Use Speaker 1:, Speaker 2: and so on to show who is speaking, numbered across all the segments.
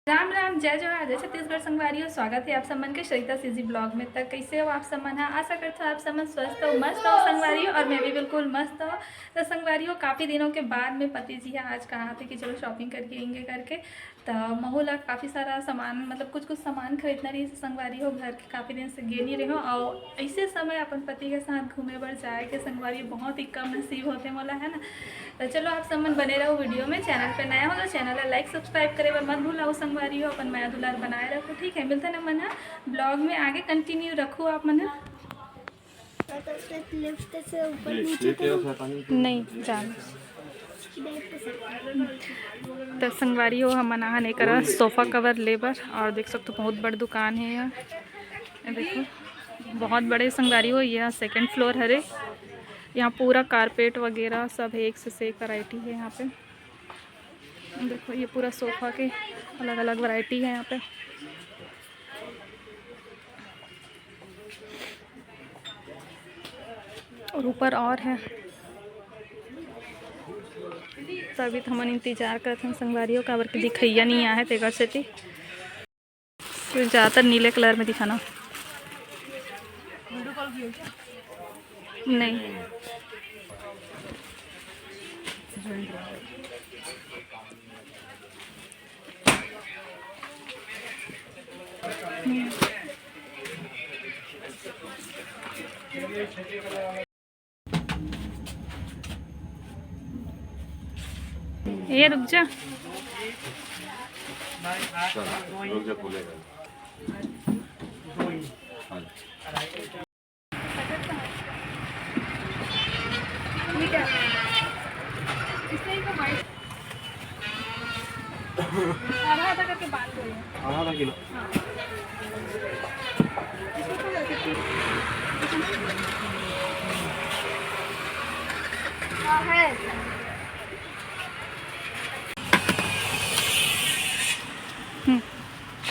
Speaker 1: राम राम जय जोहार जय छत्तीसगढ़ संगवारी हो। स्वागत है आप सम्मन के सरिता सीजी ब्लॉग में। तक कैसे हो आप सम्मन? हाँ, आशा करते हो आप सम्मन स्वस्थ हो, मस्त हो संगवारी हो, और मैं भी बिल्कुल मस्त हो। तो संगवारी हो, काफ़ी दिनों के बाद में पति जी आज कहा थे कि चलो शॉपिंग करके आएंगे करके। तो महुला काफ़ी सारा सामान, मतलब कुछ कुछ सामान खरीदना रही संगवारी हो। घर के काफ़ी दिन से गे नहीं रहे हो, और ऐसे समय अपन पति के साथ घूमे बर जाए के संगवारी बहुत ही कम नसीब होते मोला, है ना। तो चलो आप सम्मन बने रहो वीडियो में। चैनल पे नया हो तो चैनल लाइक सब्सक्राइब करे बर मत भूलाओ संगवारी हो। अपन माया दुलार बनाए रखो, ठीक है। मिलते ना मन ब्लॉग में आगे कंटिन्यू रखो आप मन। नहीं जान तो संगवारी हो हम नहा करा सोफ़ा कवर लेबर, और देख सकते हो बहुत बड़ी दुकान है यहाँ। देखो बहुत बड़े संगवारी हो, यह सेकंड फ्लोर हरे। यहाँ पूरा कारपेट वगैरह सब है, एक से एक वैरायटी है यहाँ पे। देखो ये पूरा सोफ़ा के अलग अलग वैरायटी है यहाँ पे। और ऊपर और है। तभी तो हम इंतजार करते हैं संगवारियों का, के दिखैया नहीं आया है तेगर से थी। ज़्यादातर नीले कलर में दिखाना नहीं। ये रुक जा,
Speaker 2: खुलेगा।
Speaker 1: आधा आधा करके बांध दो।
Speaker 2: आधा किलो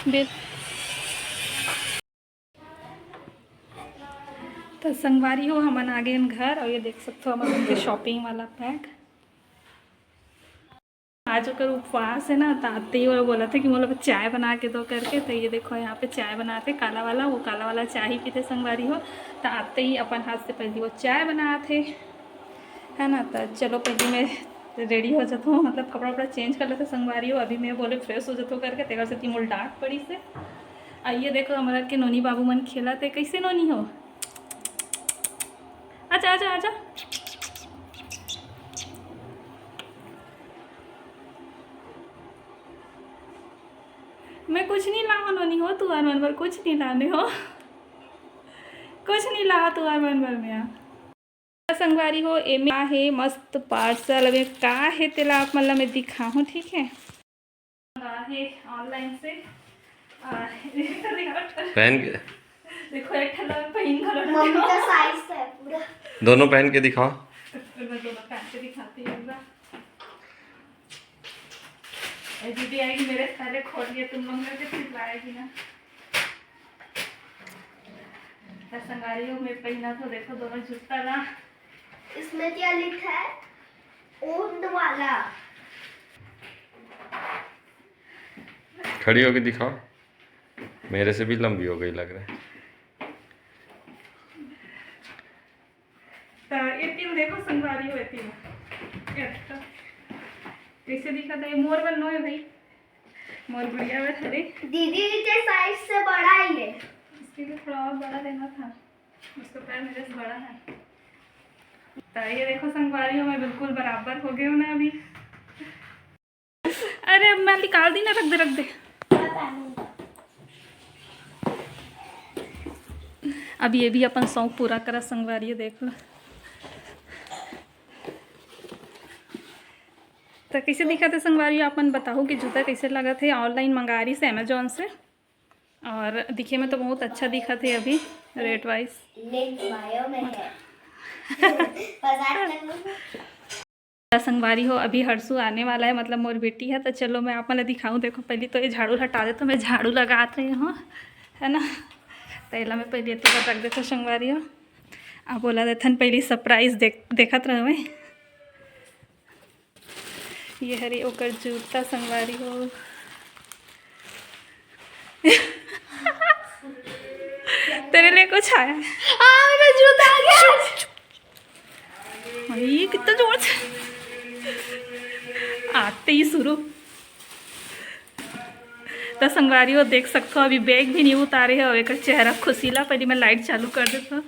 Speaker 1: बिल तो संगवारी हो हम आ गए घर, और ये देख सकते हो हमारे शॉपिंग वाला बैग। आज ओकर उपवास है ना, तो आते ही वो बोला था कि मतलब चाय बना के दो करके। तो ये देखो यहाँ पे चाय बनाते काला वाला, वो काला वाला चाय ही पीते संगवारी हो। तो आते ही अपन हाथ से पहले वो चाय बनाते, है ना। तो चलो पहले मैं रेडी हो जाता हूँ, मतलब कपड़ा वपड़ा चेंज कर लेते संगवारी हो। अभी मैं बोले फ्रेश हो जाता हूँ करके, तेगर से तीन डांट पड़ी से। आइए देखो हमारा के नोनी बाबू मन खेला थे। कैसे नोनी हो? आजा आजा आजा। मैं कुछ नहीं लाओ नोनी हो, तू आर मन पर कुछ नहीं लाने हो, कुछ नहीं ला तू आर मन पर में संगवारी हो। एमे है मस्त पार्सल, अबे का है तेला आप मतलब मैं दिखाऊँ, ठीक है। ऑनलाइन से
Speaker 2: पहन के
Speaker 1: देखो एक पहन का साइज है पूरा।
Speaker 2: दोनों पहन के दिखाओ।
Speaker 1: मैं दोनों पहन के दिखाती हूँ। दीदी आएगी मेरे पहले खोल लिए, तुम लोग करके फिर लाएगी ना। संगारी हो मैं पहना तो देखो दोनों जूता ना।
Speaker 3: इसमें क्या लिखा है? ऊन वाला।
Speaker 2: खड़ी होके दिखाओ, मेरे से भी लंबी हो गई लग रहा है।
Speaker 1: ये तीन देखो संगवारी हो, तीन कैसे दिखा था। ये मोर बनो है भाई, मोर गुड़िया में थोड़ी
Speaker 3: दीदी के साइज से बड़ा ही है।
Speaker 1: इसके लिए थोड़ा और बड़ा लेना था, उसका पैर मेरे से बड़ा है। तो ये देखो संगवारी हो मैं बिल्कुल बराबर हो गई हूँ ना अभी। अरे अब मैं निकाल दी ना, रख दे रख दे। अब ये भी अपन शौक पूरा करा संगवारी, देख लो। तो कैसे दिखा थे संगवारी अपन बताओ कि जूता कैसे लगा थे। ऑनलाइन मंगा रही से अमेजोन से, और दिखे में तो बहुत अच्छा दिखा थे अभी रेट वाइज। संगवारी हो अभी हर्षु आने वाला है, मतलब मोर बेटी है। तो चलो मैं आप मतलब दिखाऊँ। देखो पहले तो ये झाड़ू हटा दे, तो मैं झाड़ू लगा रही हूँ, है ना। पहला मैं पहले तो रख देता संगवारी हो। आप बोला देथन पहले सरप्राइज देखत रह मैं। ये हरी ओकर जूता संगवारी हो। तेरे लिए कुछ आया है।
Speaker 3: मेरा जूता आ गया।
Speaker 1: ये कितना जोर से आते ही शुरू। तो संगवारी देख सकते हो अभी बैग भी नहीं उतारे है और एक चेहरा खुशीला। पहले मैं लाइट चालू कर देता हूँ।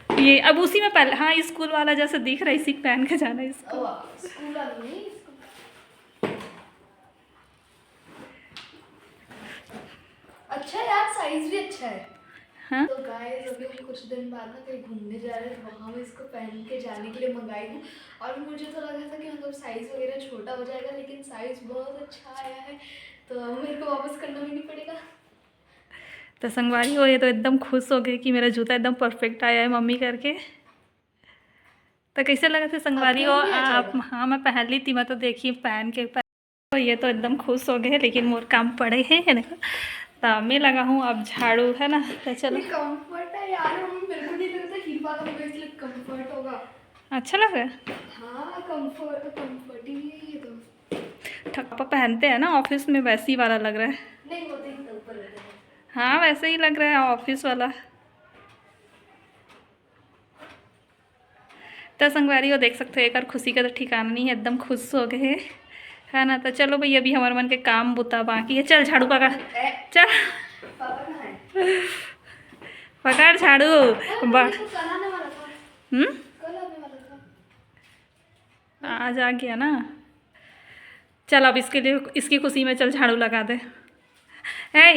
Speaker 1: ये अब उसी में पहले हाँ स्कूल वाला जैसे दिख रहा है इसी पहन के जाना है इसको।
Speaker 3: स्कूल नहीं। अच्छा यार साइज भी अच्छा है।
Speaker 1: हाँ
Speaker 3: तो गाइस अभी हम कुछ दिन बाद ना कहीं घूमने जा रहे हैं तो वहाँ मैं इसको पहन के जाने के लिए मंगाई हूँ। और मुझे तो लगा था कि मतलब साइज़ वगैरह छोटा हो जाएगा लेकिन साइज़ बहुत अच्छा आया है तो मेरे को वापस करना भी नहीं पड़ेगा।
Speaker 1: तो संगवारी हो ये तो एकदम खुश हो गए कि मेरा जूता एकदम परफेक्ट आया है मम्मी करके। तो कैसे लगा था संगवारी हो आप? हाँ मैं पहन ली थी, मैं तो देखी पहन के तो ये तो एकदम खुश हो गए लेकिन मोर काम पड़े हैं ना। तो मैं लगा हूँ अब झाड़ू है ना। तो चलो
Speaker 3: कंफर्ट है यार। मेरे को नहीं लगता हील वाला होगा इसलिए कंफर्ट होगा।
Speaker 1: अच्छा लग रहा है।
Speaker 3: हाँ कंफर्ट ही है ये तो।
Speaker 1: ठप्पा पहनते हैं ना ऑफिस में वैसे ही वाला लग रहा है।
Speaker 3: नहीं होते ही ऊपर रहते हैं।
Speaker 1: हाँ वैसे ही लग रहा है ऑफिस वाला। तो संगवारी हो देख सकते हो एक और खुशी का तो ठिकाना नहीं है, एकदम खुश हो गए है ना। तो चलो भाई अभी हमारे मन के काम बुता बाकी है। चल झाड़ू पकड़, चल
Speaker 3: पापा कहाँ है?
Speaker 1: पकड़ झाड़ू बढ़।
Speaker 3: कल आने वाला था।
Speaker 1: हम्म
Speaker 3: कल आने वाला था।
Speaker 1: आज आ गया ना। चल अब इसके लिए इसकी खुशी में चल झाड़ू लगा दे। है